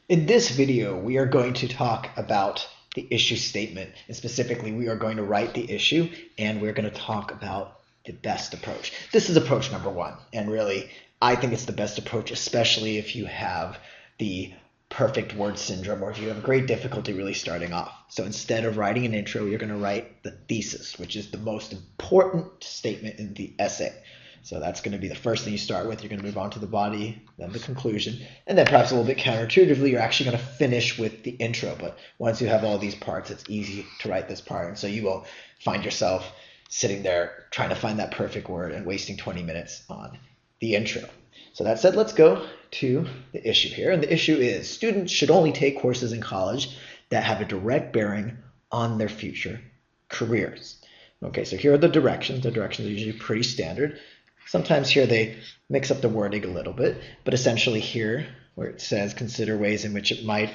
In this video, we are going to talk about the issue statement, and specifically we are going to write the issue and we're going to talk about the best approach. This is approach number one, and really I think it's the best approach, especially if you have the perfect word syndrome or if you have great difficulty really starting off. So instead of writing an intro, you're going to write the thesis, which is the most important statement in the essay. So that's going to be the first thing you start with. You're going to move on to the body, then the conclusion, and then perhaps a little bit counterintuitively, you're actually going to finish with the intro. But once you have all these parts, it's easy to write this part. And so you will find yourself sitting there trying to find that perfect word and wasting 20 minutes on the intro. So that said, let's go to the issue here. And the issue is students should only take courses in college that have a direct bearing on their future careers. Okay, so here are the directions. The directions are usually pretty standard. Sometimes here they mix up the wording a little bit, but essentially here where it says consider ways in which it might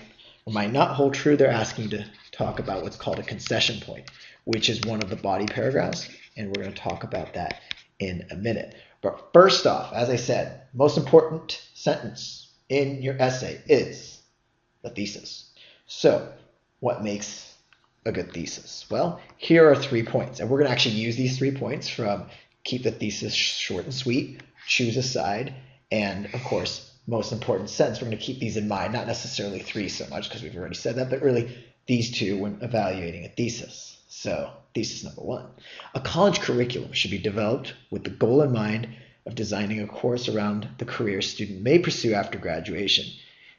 or might not hold true, they're asking to talk about what's called a concession point, which is one of the body paragraphs, and we're going to talk about that in a minute. But first off, as I said, most important sentence in your essay is the thesis. So what makes a good thesis? Well, here are 3 points, and we're going to actually use these 3 points from keep the thesis short and sweet, choose a side, and of course, most important sentence. We're going to keep these in mind, not necessarily 3 so much because we've already said that, but really these 2 when evaluating a thesis. So thesis number 1, a college curriculum should be developed with the goal in mind of designing a course around the career a student may pursue after graduation,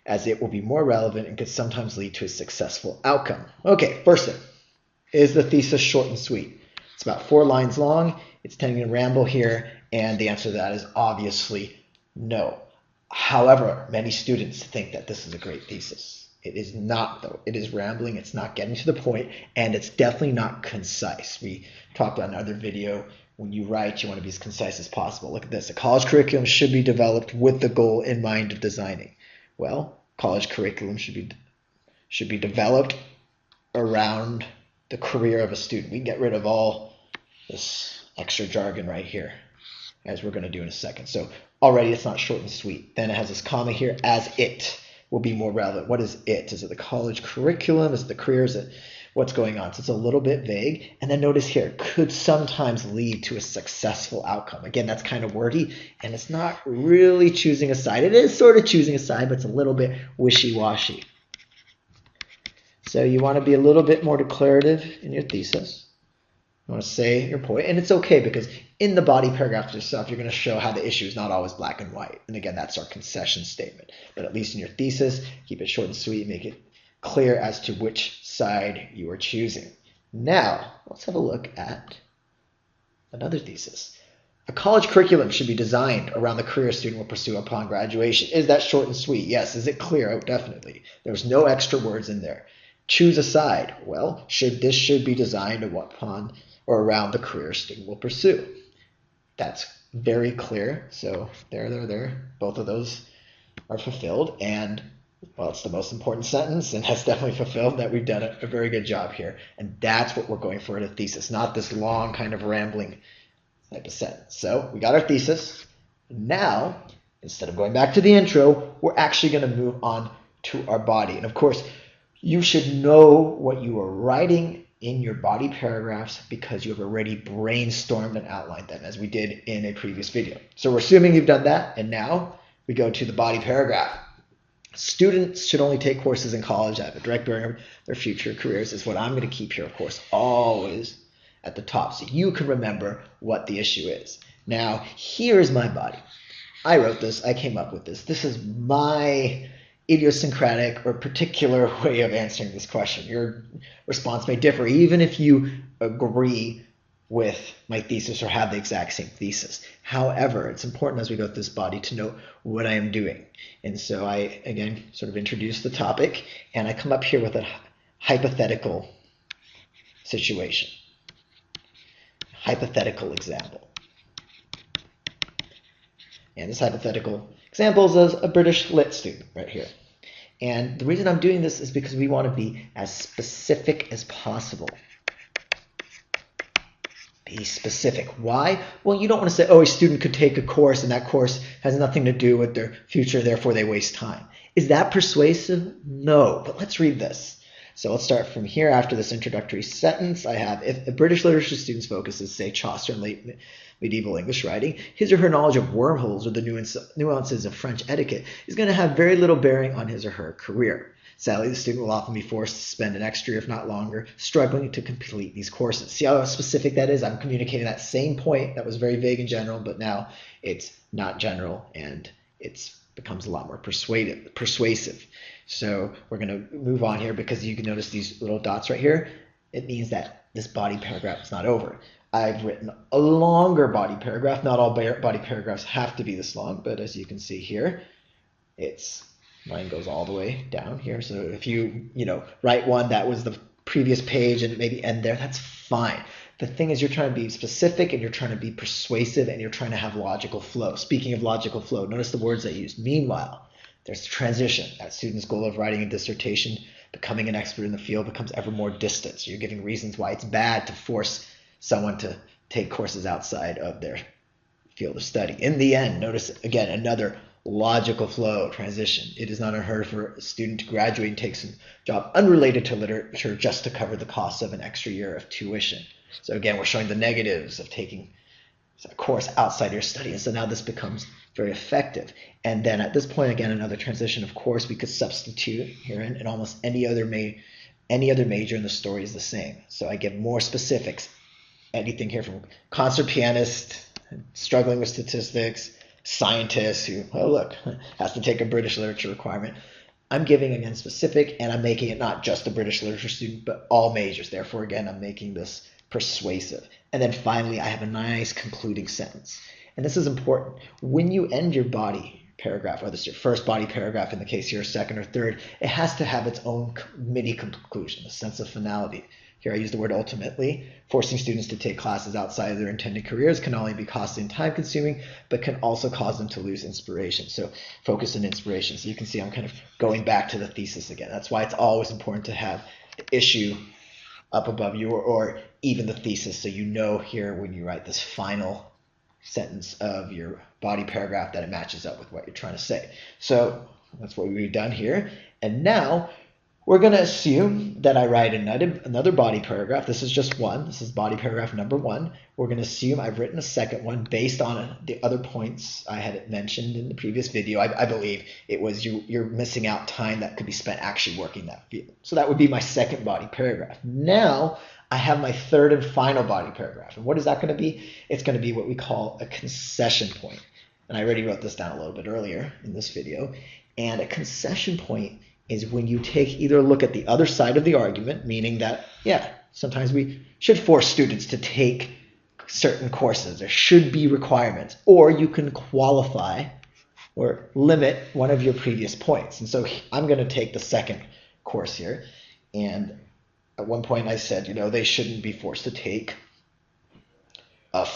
as it will be more relevant and could sometimes lead to a successful outcome. Okay, first thing, is the thesis short and sweet? It's about 4 lines long. It's tending to ramble here, and the answer to that is obviously no. However, many students think that this is a great thesis. It is not, though. It is rambling, it's not getting to the point, and it's definitely not concise. We talked about in another video, when you write, you want to be as concise as possible. Look at this. A college curriculum should be developed with the goal in mind of designing. Well, college curriculum should be developed around the career of a student. We can get rid of all this extra jargon right here, as we're going to do in a second. So already it's not short and sweet. Then it has this comma here, as it will be more relevant. What is it? Is it the college curriculum? Is it the career? Is it what's going on? So it's a little bit vague. And then notice here, could sometimes lead to a successful outcome. Again, that's kind of wordy, and it's not really choosing a side. It is sort of choosing a side, but it's a little bit wishy-washy. So you want to be a little bit more declarative in your thesis. You want to say your point, and it's okay because in the body paragraph yourself, you're going to show how the issue is not always black and white. And again, that's our concession statement. But at least in your thesis, keep it short and sweet, make it clear as to which side you are choosing. Now, let's have a look at another thesis. A college curriculum should be designed around the career a student will pursue upon graduation. Is that short and sweet? Yes. Is it clear? Oh, definitely. There's no extra words in there. Choose a side. Well, this should be designed upon or around the career a student will pursue. That's very clear. So there. Both of those are fulfilled. And, well, it's the most important sentence, and that's definitely fulfilled that we've done a very good job here. And that's what we're going for in a thesis, not this long kind of rambling type of sentence. So we got our thesis. Now, instead of going back to the intro, we're actually going to move on to our body. And of course, you should know what you are writing in your body paragraphs because you have already brainstormed and outlined them, as we did in a previous video. So we're assuming you've done that, and now we go to the body paragraph. Students should only take courses in college that have a direct bearing on their future careers is what I'm going to keep here, of course, always at the top so you can remember what the issue is. Now, here's my body. I wrote this. I came up with this. This is my idiosyncratic or particular way of answering this question. Your response may differ, even if you agree with my thesis or have the exact same thesis. However, it's important as we go through this body to know what I am doing. And so I, again, sort of introduce the topic, and I come up here with a hypothetical situation, hypothetical example. And this hypothetical example is a British lit student right here. And the reason I'm doing this is because we want to be as specific as possible. Be specific. Why? Well, you don't want to say, oh, a student could take a course and that course has nothing to do with their future, therefore they waste time. Is that persuasive? No, but let's read this. So let's start from here. After this introductory sentence, I have, if a British literature student's focus is, say, Chaucer and late medieval English writing, his or her knowledge of wormholes or the nuances of French etiquette is going to have very little bearing on his or her career. Sadly, the student will often be forced to spend an extra year, if not longer, struggling to complete these courses. See how specific that is? I'm communicating that same point that was very vague and general, but now it's not general and it becomes a lot more persuasive. So we're going to move on here because you can notice these little dots right here. It means that this body paragraph is not over. I've written a longer body paragraph. Not all body paragraphs have to be this long, but as you can see here, mine goes all the way down here. So if you write one that was the previous page and maybe end there, that's fine. The thing is, you're trying to be specific and you're trying to be persuasive and you're trying to have logical flow. Speaking of logical flow, notice the words I used. Meanwhile, there's transition. That student's goal of writing a dissertation, becoming an expert in the field, becomes ever more distant. So you're giving reasons why it's bad to force someone to take courses outside of their field of study. In the end, notice again another logical flow, transition. It is not unheard for a student to graduate and take some job unrelated to literature just to cover the cost of an extra year of tuition. So again, we're showing the negatives of taking a course outside your study. And so now this becomes very effective. And then at this point, again, another transition. Of course, we could substitute here in almost any other major in the story is the same. So I give more specifics. Anything here from concert pianist, struggling with statistics, scientist who, oh look, has to take a British literature requirement. I'm giving, again, specific, and I'm making it not just a British literature student, but all majors. Therefore, again, I'm making this persuasive. And then finally, I have a nice concluding sentence. And this is important. When you end your body paragraph, whether it's your first body paragraph in the case here, second or third, it has to have its own mini conclusion, a sense of finality. Here I use the word ultimately. Forcing students to take classes outside of their intended careers can not only be costly and time consuming, but can also cause them to lose inspiration. So focus on inspiration. So you can see I'm kind of going back to the thesis again. That's why it's always important to have the issue up above you or even the thesis, so you know here when you write this final sentence of your body paragraph that it matches up with what you're trying to say. So that's what we've done here. And now we're going to assume that I write another body paragraph. This is just one. This is body paragraph number 1. We're going to assume I've written a second one based on the other points I had mentioned in the previous video. I believe it was you're missing out time that could be spent actually working that field. So that would be my second body paragraph. Now I have my third and final body paragraph. And what is that going to be? It's going to be what we call a concession point. And I already wrote this down a little bit earlier in this video. And a concession point is when you take either a look at the other side of the argument, meaning that, yeah, sometimes we should force students to take certain courses. There should be requirements. Or you can qualify or limit one of your previous points. And so I'm going to take the second course here. And at one point I said, they shouldn't be forced to take a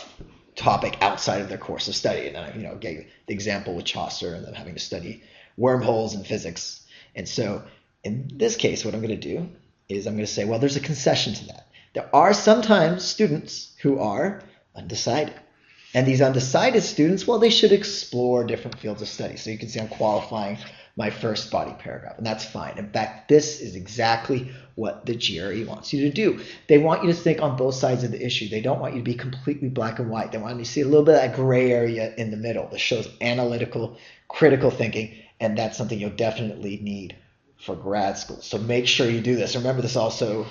topic outside of their course of study. And then I gave the example with Chaucer and then having to study wormholes in physics. And so in this case, what I'm going to do is I'm going to say, well, there's a concession to that. There are sometimes students who are undecided. And these undecided students, well, they should explore different fields of study. So you can see I'm qualifying my first body paragraph, and that's fine. In fact, this is exactly what the GRE wants you to do. They want you to think on both sides of the issue. They don't want you to be completely black and white. They want you to see a little bit of that gray area in the middle. This shows analytical, critical thinking, and that's something you'll definitely need for grad school. So make sure you do this. Remember, this also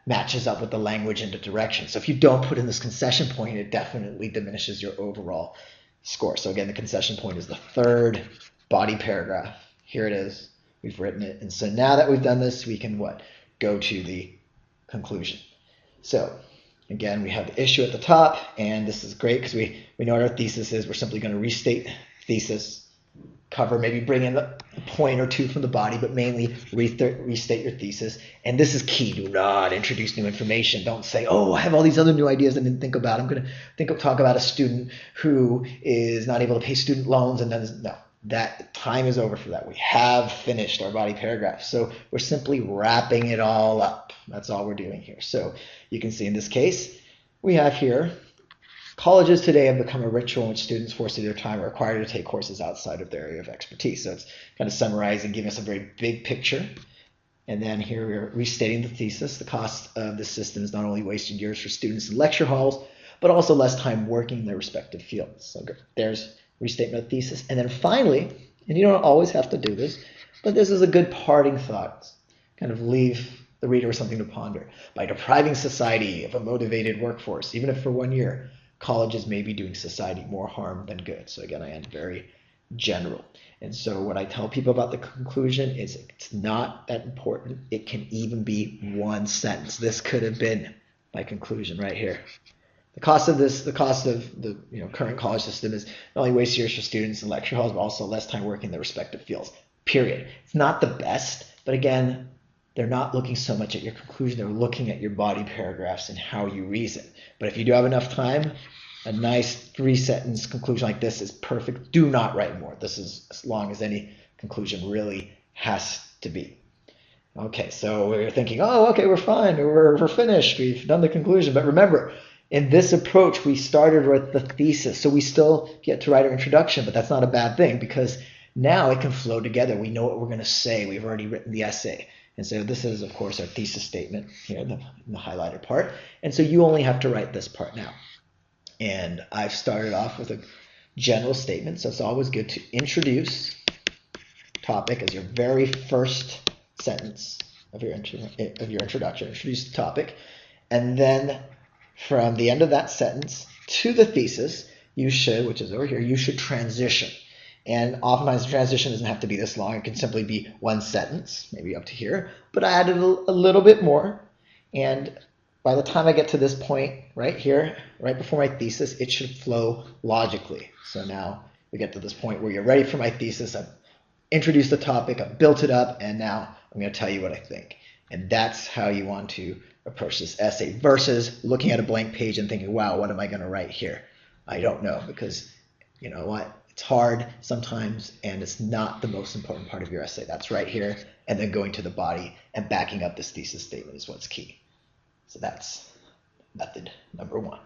matches up with the language and the direction. So if you don't put in this concession point, it definitely diminishes your overall score. So again, the concession point is the third body paragraph. Here it is. We've written it. And so now that we've done this, we can go to the conclusion. So again, we have the issue at the top, and this is great because we know what our thesis is. We're simply going to restate thesis, cover, maybe bring in a point or two from the body, but mainly restate your thesis. And this is key. Do not introduce new information. Don't say, oh, I have all these other new ideas I didn't think about. I'm going to talk about a student who is not able to pay student loans. And then, no, that time is over for that. We have finished our body paragraph. So we're simply wrapping it all up. That's all we're doing here. So you can see in this case, we have here Colleges today have become a ritual in which students forced of their time are required to take courses outside of their area of expertise. So it's kind of summarizing, giving us a very big picture. And then here we're restating the thesis. The cost of the system is not only wasted years for students in lecture halls, but also less time working in their respective fields. So there's restatement of thesis. And then finally, and you don't always have to do this, but this is a good parting thought. Kind of leave the reader with something to ponder. By depriving society of a motivated workforce, even if for 1 year, colleges may be doing society more harm than good. So again, I am very general. And so what I tell people about the conclusion is it's not that important. It can even be one sentence. This could have been my conclusion right here. The cost of the current college system is not only waste years for students in lecture halls, but also less time working in their respective fields. Period. It's not the best, but again, they're not looking so much at your conclusion. They're looking at your body paragraphs and how you reason. But if you do have enough time, a nice 3-sentence conclusion like this is perfect. Do not write more. This is as long as any conclusion really has to be. Okay, so we're thinking, oh, okay, we're fine. We're finished. We've done the conclusion. But remember, in this approach, we started with the thesis. So we still get to write our introduction, but that's not a bad thing because now it can flow together. We know what we're going to say. We've already written the essay. And so this is, of course, our thesis statement here in the highlighted part. And so you only have to write this part now. And I've started off with a general statement. So it's always good to introduce topic as your very first sentence of your introduction. Introduce the topic. And then from the end of that sentence to the thesis, you should, which is over here, you should transition. And oftentimes the transition doesn't have to be this long. It can simply be one sentence, maybe up to here. But I added a little bit more. And by the time I get to this point right here, right before my thesis, it should flow logically. So now we get to this point where you're ready for my thesis. I've introduced the topic, I've built it up, and now I'm going to tell you what I think. And that's how you want to approach this essay versus looking at a blank page and thinking, wow, what am I going to write here? I don't know, because you know what? It's hard sometimes, and it's not the most important part of your essay. That's right here, and then going to the body and backing up this thesis statement is what's key. So that's method number 1.